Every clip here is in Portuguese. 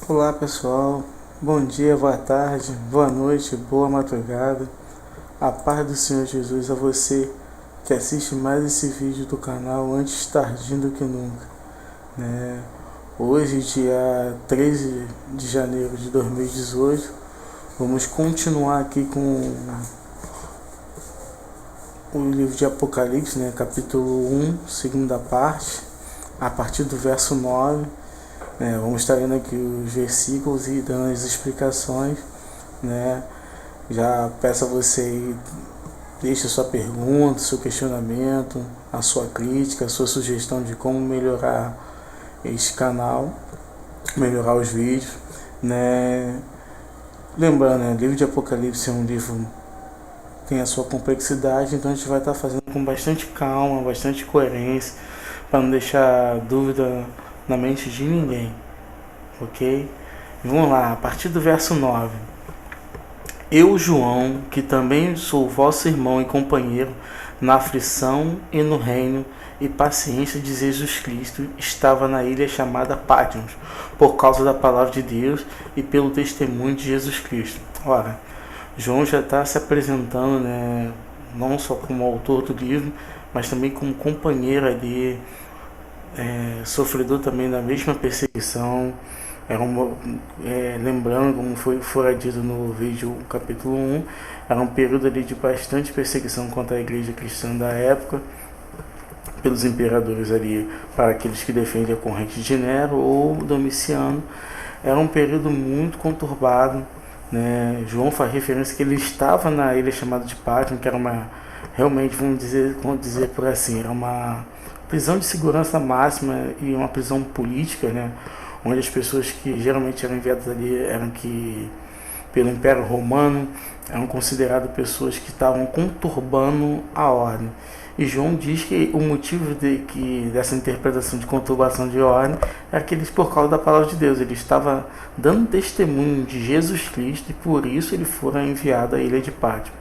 Olá pessoal, bom dia, boa tarde, boa noite, boa madrugada. A paz do Senhor Jesus a você que assiste mais esse vídeo do canal antes tarde do que nunca. Né? Hoje, dia 13 de janeiro de 2018, vamos continuar aqui com o livro de Apocalipse, né? Capítulo 1, segunda parte, a partir do verso 9. Vamos estar vendo aqui os versículos e dando as explicações. Né? Já peço a você aí, deixe a sua pergunta, seu questionamento, a sua crítica, a sua sugestão de como melhorar este canal, melhorar os vídeos. Né? Lembrando, o livro de Apocalipse é um livro que tem a sua complexidade, então a gente vai estar fazendo com bastante calma, bastante coerência, para não deixar dúvida na mente de ninguém, ok? Vamos lá, a partir do verso 9. Eu, João, que também sou vosso irmão e companheiro na aflição e no reino e paciência de Jesus Cristo, estava na ilha chamada Patmos, por causa da palavra de Deus e pelo testemunho de Jesus Cristo. Ora, João já está se apresentando, né, não só como autor do livro, mas também como companheiro ali, sofredor também da mesma perseguição. Lembrando, como foi dito no vídeo capítulo 1, era um período ali de bastante perseguição contra a igreja cristã da época, pelos imperadores ali, para aqueles que defendem a corrente de Nero ou Domiciano. Era um período muito conturbado. Né? João faz referência que ele estava na ilha chamada de Patmos, que era uma, realmente, vamos dizer por assim, era uma prisão de segurança máxima e uma prisão política, né? Onde as pessoas que geralmente eram enviadas ali eram que, pelo Império Romano, eram consideradas pessoas que estavam conturbando a ordem. E João diz que o motivo dessa interpretação de conturbação de ordem é aqueles por causa da palavra de Deus. Ele estava dando testemunho de Jesus Cristo e por isso ele fora enviado à ilha de Patmos.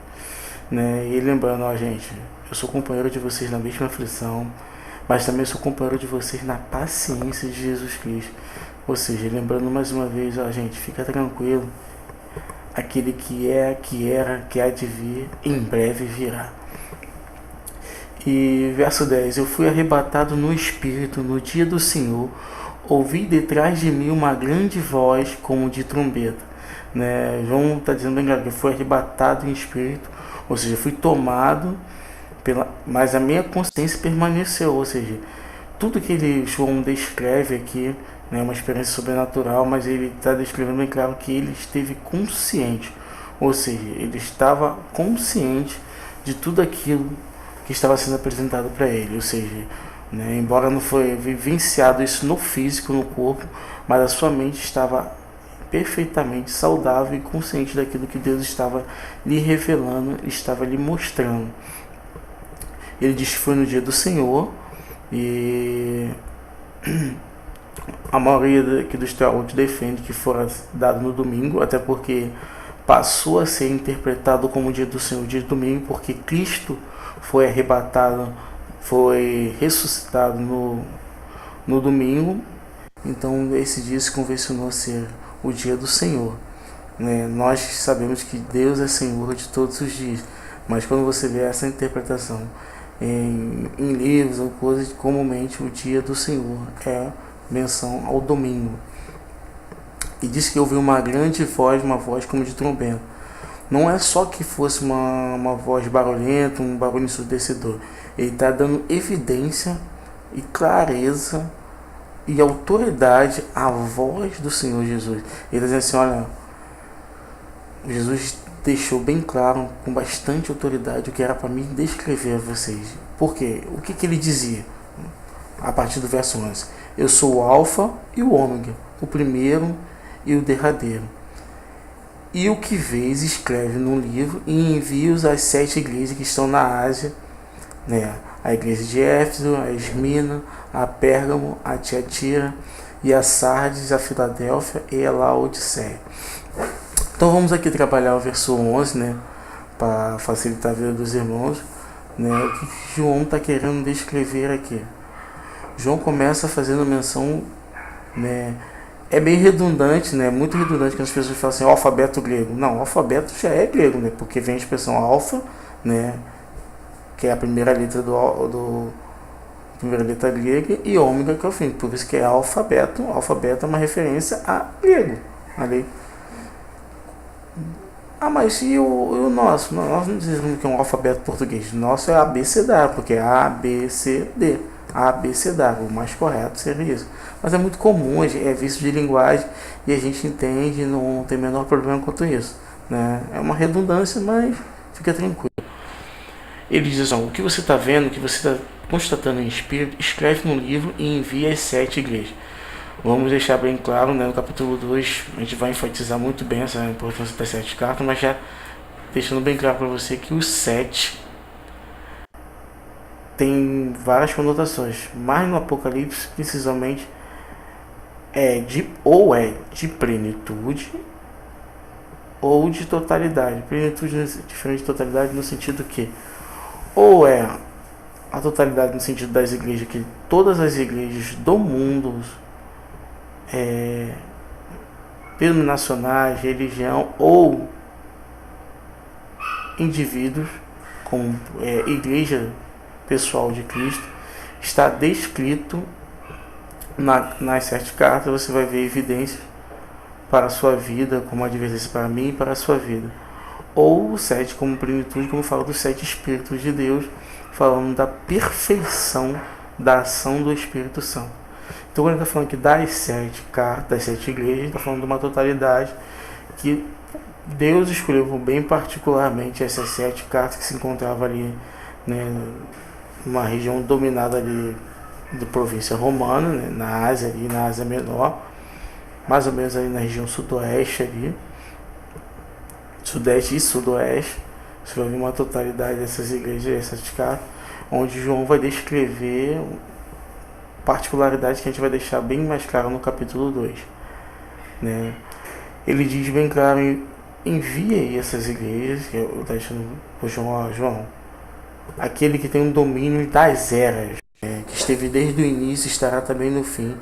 Né? E lembrando, gente, eu sou companheiro de vocês na mesma aflição, mas também sou companheiro de vocês na paciência de Jesus Cristo. Ou seja, lembrando mais uma vez, gente, fica tranquilo. Aquele que é, que era, que há de vir, em breve virá. E verso 10: Eu fui arrebatado no Espírito no dia do Senhor, ouvi detrás de mim uma grande voz como de trombeta. Né? João está dizendo bem claro que foi arrebatado em Espírito, ou seja, fui tomado, mas a minha consciência permaneceu. Ou seja, tudo que João descreve aqui, né, é uma experiência sobrenatural, mas ele está descrevendo bem claro que ele esteve consciente. Ou seja, ele estava consciente de tudo aquilo que estava sendo apresentado para ele. Ou seja, né, embora não foi vivenciado isso no físico, no corpo, mas a sua mente estava perfeitamente saudável e consciente daquilo que Deus estava lhe revelando, estava lhe mostrando. Ele diz que foi no dia do Senhor, e a maioria aqui dos teólogos defende que fora dado no domingo, até porque passou a ser interpretado como dia do Senhor, dia de domingo, porque Cristo foi arrebatado, foi ressuscitado no domingo. Então esse dia se convencionou a ser o dia do Senhor. Né? Nós sabemos que Deus é Senhor de todos os dias, mas quando você vê essa interpretação em livros ou coisas, comumente o dia do Senhor é menção ao domingo. E diz que ouviu uma grande voz, uma voz como de trombeta. Não é só que fosse uma voz barulhenta, um barulho ensurdecedor. Ele está dando evidência e clareza e autoridade à voz do Senhor Jesus. Ele está dizendo assim, olha, Jesus deixou bem claro, com bastante autoridade, o que era para mim descrever a vocês. Por quê? O que ele dizia? A partir do verso 11. Eu sou o Alfa e o Ômega, o primeiro e o derradeiro. E o que vês escreve num livro e envia-os às 7 igrejas que estão na Ásia, né? A igreja de Éfeso, a Esmina, a Pérgamo, a Tiatira e a Sardes, a Filadélfia e a Laodiceia. Então vamos aqui trabalhar o verso 11, né? Para facilitar a vida dos irmãos. Né? O que João está querendo descrever aqui? João começa fazendo menção, né, é bem redundante, né? Muito redundante quando as pessoas falam assim, alfabeto grego. Não, o alfabeto já é grego, né? Porque vem a expressão alfa, né? Que é a primeira letra do primeira letra grega, e ômega, que é o fim. Por isso que é alfabeto. Alfabeto é uma referência a grego. Ali. Ah, mas e o nosso? Nós não dizemos que é um alfabeto português. O nosso é abecedário, porque é A, B, C, D. Abecedário, o mais correto seria isso. Mas é muito comum, é vício de linguagem e a gente entende, não tem o menor problema quanto isso. Né? É uma redundância, mas fica tranquilo. Ele diz, o que você está vendo, o que você está constatando em espírito, escreve no livro e envia às 7 igrejas. Vamos deixar bem claro, né, no capítulo 2, a gente vai enfatizar muito bem essa importância das 7 cartas, mas já deixando bem claro para você que os 7 tem várias conotações, mas no Apocalipse, precisamente, é de plenitude ou de totalidade. Plenitude diferente de totalidade no sentido que ou é a totalidade no sentido das igrejas, que todas as igrejas do mundo, denominacionais, religião ou indivíduos, como igreja pessoal de Cristo, está descrito nas 7 cartas. Você vai ver evidências para a sua vida, como advertência para mim e para a sua vida. Ou o 7 como plenitude, como fala dos 7 Espíritos de Deus, falando da perfeição da ação do Espírito Santo. Então, quando ele está falando aqui das 7 cartas, das 7 igrejas, está falando de uma totalidade que Deus escolheu bem particularmente essas 7 cartas que se encontravam ali, né, numa região dominada ali da província romana, né, na Ásia Menor, mais ou menos ali na região sudoeste ali, sudeste e sudoeste. Você vai ver uma totalidade dessas igrejas, essas cartas, onde João vai descrever particularidades que a gente vai deixar bem mais claro no capítulo 2. Né? Ele diz bem claro, envia aí essas igrejas, que eu estou deixando para João, aquele que tem um domínio das eras, que esteve desde o início, estará também no fim,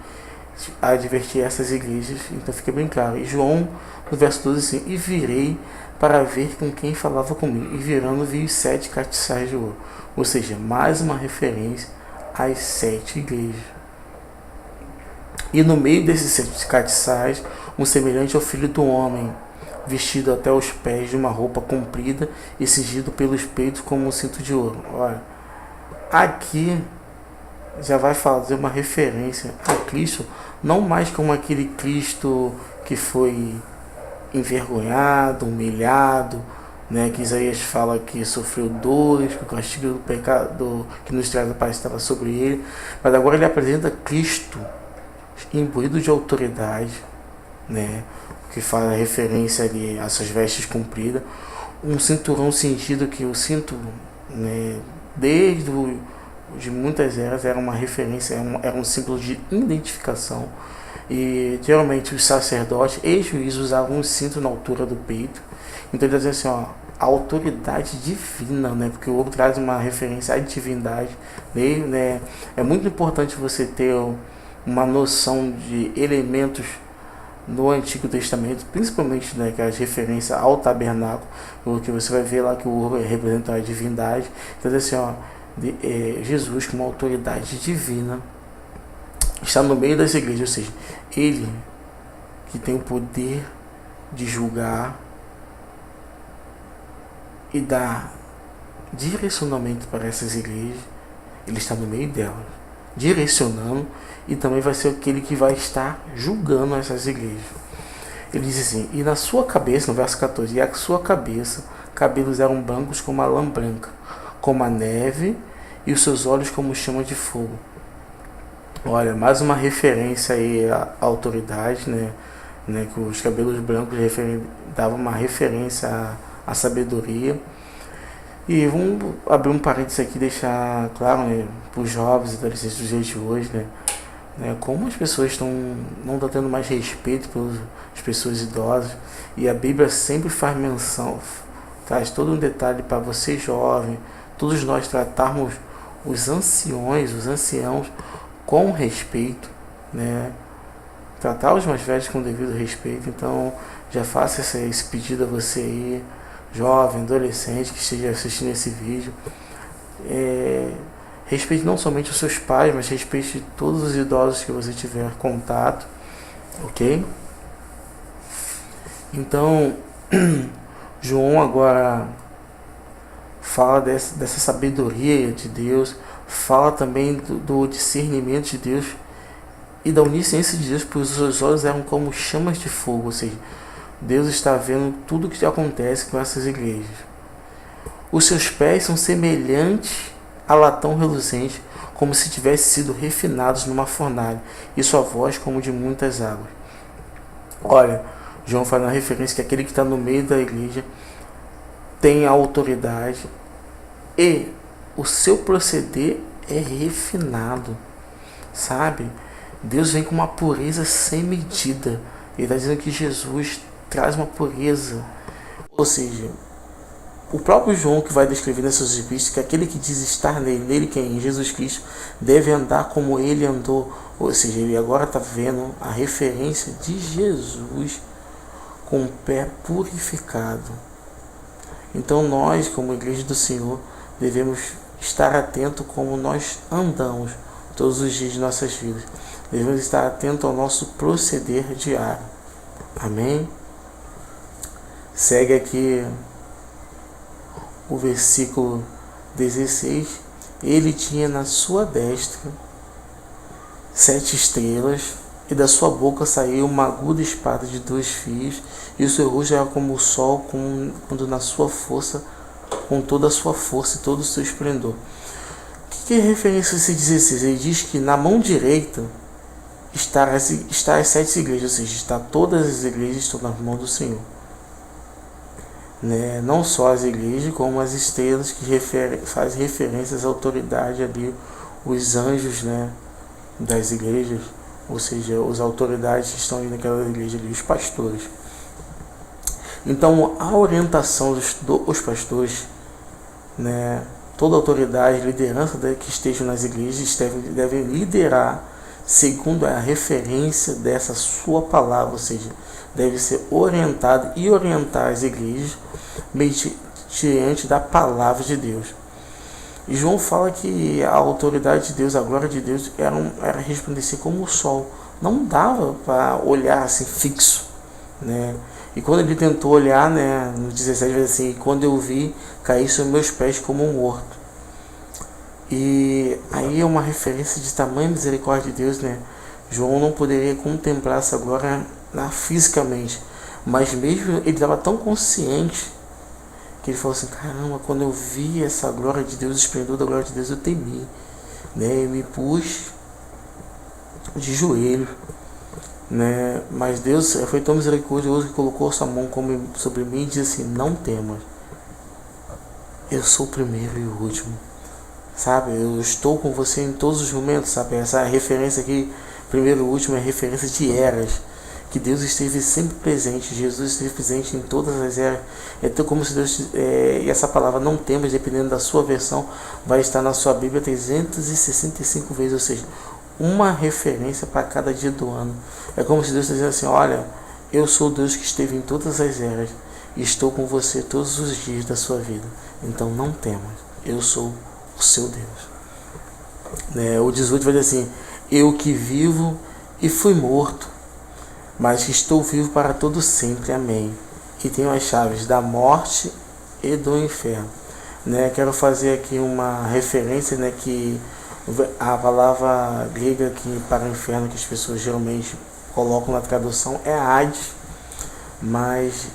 a advertir essas igrejas. Então fica bem claro. E João, no verso 12, assim, e virei para ver com quem falava comigo, e virando vi os 7 castiçais de ouro. Ou seja, mais uma referência às 7 igrejas. E no meio desses 7 castiçais, um semelhante ao Filho do Homem, vestido até os pés de uma roupa comprida e cingido pelos peitos como um cinto de ouro. Olha, aqui já vai fazer uma referência a Cristo, não mais como aquele Cristo que foi envergonhado, humilhado, né, que Isaías fala que sofreu dores, que o castigo do pecado que nos traz a paz estava sobre ele, mas agora ele apresenta Cristo imbuído de autoridade, né, que faz referência ali a essas vestes compridas, um cinturão cingido, que o cinto, né, desde de muitas eras era uma referência, era um símbolo de identificação. E geralmente os sacerdotes e juízes usavam um cinto na altura do peito. Então ele diz assim, a autoridade divina, né? Porque o ouro traz uma referência à divindade, né? É muito importante você ter uma noção de elementos no Antigo Testamento, principalmente, né, que as referências ao tabernáculo, porque você vai ver lá que o ouro representa a divindade. Então assim, Jesus, com uma autoridade divina, está no meio das igrejas, ou seja, ele que tem o poder de julgar e dar direcionamento para essas igrejas, ele está no meio delas, direcionando, e também vai ser aquele que vai estar julgando essas igrejas. Ele diz assim, e na sua cabeça, no verso 14, e a sua cabeça, cabelos eram brancos como a lã branca, como a neve, e os seus olhos como chama de fogo. Olha, mais uma referência aí à autoridade, né, que os cabelos brancos davam uma referência à sabedoria. E vamos abrir um parênteses aqui e deixar claro, né, para os jovens e adolescentes dos dias de hoje, né, como as pessoas não estão tendo mais respeito pelas pessoas idosas, e a Bíblia sempre faz menção, traz todo um detalhe para você jovem, todos nós tratarmos os anciãos com respeito, né, tratar os mais velhos com devido respeito. Então já faça esse pedido a você aí, jovem, adolescente que esteja assistindo esse vídeo. Respeite não somente os seus pais, mas respeite todos os idosos que você tiver contato, ok? Então, João agora fala dessa sabedoria de Deus, fala também do discernimento de Deus e da onisciência de Deus, pois os seus olhos eram como chamas de fogo, ou seja, Deus está vendo tudo o que acontece com essas igrejas. Os seus pés são semelhantes a latão reluzente, como se tivessem sido refinados numa fornalha, e sua voz como de muitas águas. Olha, João faz uma referência que aquele que está no meio da igreja tem a autoridade e o seu proceder é refinado, sabe? Deus vem com uma pureza sem medida. Ele está dizendo que Jesus traz uma pureza, ou seja, o próprio João que vai descrever nessas epístolas que aquele que diz estar nele que é em Jesus Cristo, deve andar como ele andou. Ou seja, ele agora está vendo a referência de Jesus com o pé purificado. Então nós, como igreja do Senhor, devemos estar atentos como nós andamos todos os dias de nossas vidas. Devemos estar atentos ao nosso proceder diário. Amém? Segue aqui o versículo 16. Ele tinha na sua destra 7 estrelas, e da sua boca saiu uma aguda espada de 2 fios, e o seu rosto era como o sol quando na sua força, com toda a sua força e todo o seu esplendor. O que é referência a esse 16? Ele diz que na mão direita está as 7 igrejas, ou seja, está todas as igrejas estão na mão do Senhor. Né? Não só as igrejas, como as estrelas que fazem referências à autoridade ali, os anjos, né, das igrejas, ou seja, as autoridades que estão ali naquela igreja ali, os pastores. Então a orientação dos pastores, né, toda autoridade, liderança que estejam nas igrejas devem liderar segundo a referência dessa sua palavra, ou seja, deve ser orientado e orientar as igrejas mediante da palavra de Deus. E João fala que a autoridade de Deus, a glória de Deus era resplandecer como o sol. Não dava para olhar assim fixo, né? E quando ele tentou olhar, né, no 17 vai assim, quando eu vi, caí sobre meus pés como um morto. E aí é uma referência de tamanha misericórdia de Deus, né? João não poderia contemplar essa glória fisicamente, mas mesmo ele estava tão consciente que ele falou assim, caramba, quando eu vi essa glória de Deus, o esplendor da glória de Deus, eu temi, né? Eu me pus de joelho, né? Mas Deus foi tão misericordioso que colocou sua mão sobre mim e disse assim, não temas, eu sou o primeiro e o último, sabe? Eu estou com você em todos os momentos, sabe? Essa referência aqui, primeiro e último, é referência de eras, que Deus esteve sempre presente, Jesus esteve presente em todas as eras. Então, como se Deus, e essa palavra não temas, dependendo da sua versão, vai estar na sua Bíblia 365 vezes, ou seja, uma referência para cada dia do ano. É como se Deus está dizendo assim, olha, eu sou o Deus que esteve em todas as eras e estou com você todos os dias da sua vida. Então não temas, eu sou o seu Deus. O 18 vai dizer assim, eu que vivo e fui morto, mas que estou vivo para todo sempre, amém. E tenho as chaves da morte e do inferno. Quero fazer aqui uma referência, que a palavra grega aqui para inferno que as pessoas geralmente colocam na tradução é Hades, mas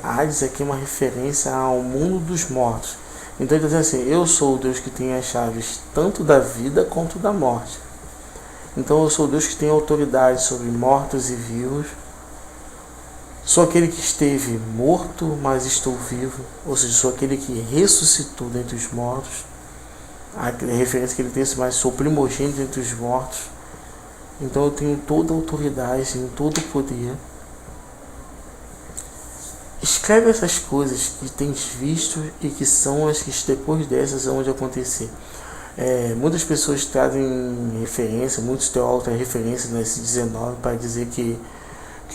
Hades aqui é uma referência ao mundo dos mortos. Então ele está dizendo assim, eu sou o Deus que tem as chaves tanto da vida quanto da morte. Então eu sou o Deus que tem autoridade sobre mortos e vivos. Sou aquele que esteve morto, mas estou vivo. Ou seja, sou aquele que ressuscitou dentre os mortos. A referência que ele tem, mas sou primogênito entre os mortos. Então eu tenho toda a autoridade, tenho todo o poder. Escreve essas coisas que tens visto e que são as que depois dessas vão de acontecer. Muitas pessoas trazem referência, muitos teólogos trazem referência nesse 19 para dizer que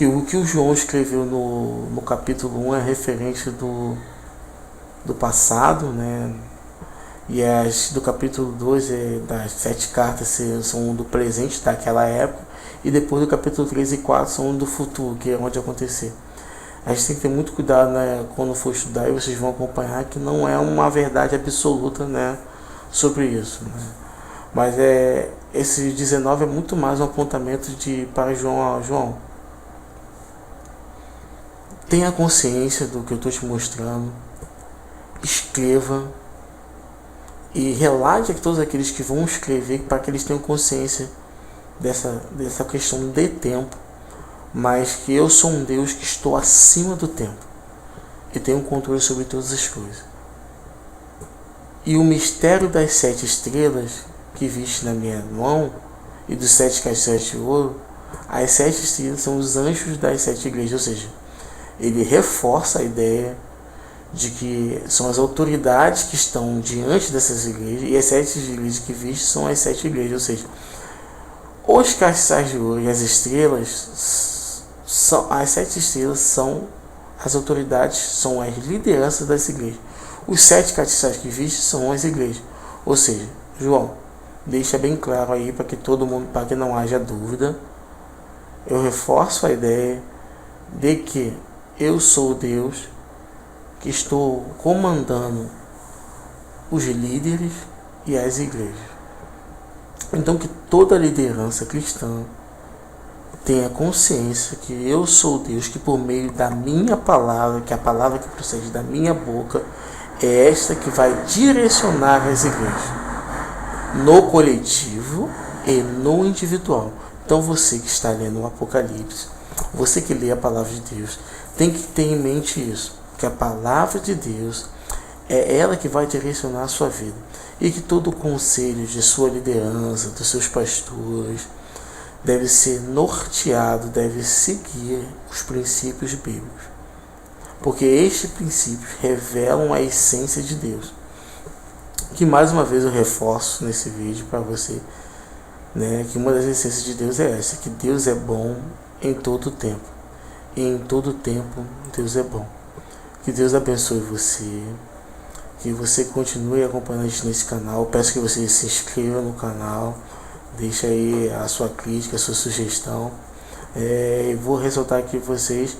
o que o João escreveu no capítulo 1 é referente do passado, né? E as do capítulo 2, das 7 cartas, são do presente daquela época, e depois do capítulo 3 e 4 são do futuro, que é onde acontecer. A gente tem que ter muito cuidado, né, quando for estudar, e vocês vão acompanhar que não é uma verdade absoluta, né, sobre isso, né? Mas esse 19 é muito mais um apontamento para João, tenha consciência do que eu estou te mostrando, escreva e relate a todos aqueles que vão escrever, para que eles tenham consciência dessa questão de tempo, mas que eu sou um Deus que estou acima do tempo e tenho controle sobre todas as coisas. E o mistério das 7 estrelas que viste na minha mão e dos 7 caixas de ouro, as 7 estrelas são os anjos das 7 igrejas, ou seja, ele reforça a ideia de que são as autoridades que estão diante dessas igrejas, e as 7 igrejas que viste são as 7 igrejas, ou seja, os castiçais de ouro e as estrelas, as 7 estrelas são as autoridades, são as lideranças das igrejas. Os 7 castiçais que viste são as igrejas. Ou seja, João, deixa bem claro aí para que todo mundo, para que não haja dúvida, eu reforço a ideia de que eu sou Deus que estou comandando os líderes e as igrejas. Então que toda liderança cristã tenha consciência que eu sou Deus, que por meio da minha palavra, que a palavra que procede da minha boca, é esta que vai direcionar as igrejas, no coletivo e no individual. Então você que está lendo o Apocalipse, você que lê a palavra de Deus, tem que ter em mente isso, que a palavra de Deus é ela que vai direcionar a sua vida, e que todo o conselho de sua liderança, dos seus pastores, deve ser norteado, deve seguir os princípios bíblicos, porque estes princípios revelam a essência de Deus, que mais uma vez eu reforço nesse vídeo para você, né, que uma das essências de Deus é essa, que Deus é bom em todo o tempo, e em todo o tempo Deus é bom. Que Deus abençoe você, que você continue acompanhando a gente nesse canal. Peço que você se inscreva no canal, deixe aí a sua crítica, a sua sugestão. Vou ressaltar aqui para vocês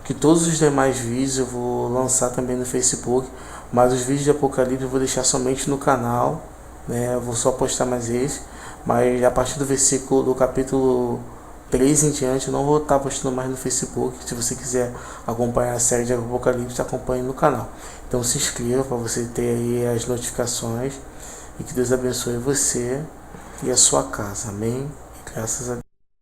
que todos os demais vídeos eu vou lançar também no Facebook, mas os vídeos de Apocalipse eu vou deixar somente no canal, né? Eu vou só postar mais esse, mas a partir do versículo do capítulo 3 em diante eu não vou estar postando mais no Facebook. Se você quiser acompanhar a série de Apocalipse, acompanhe no canal. Então se inscreva para você ter aí as notificações, e que Deus abençoe você e a sua casa. Amém? E graças a Deus.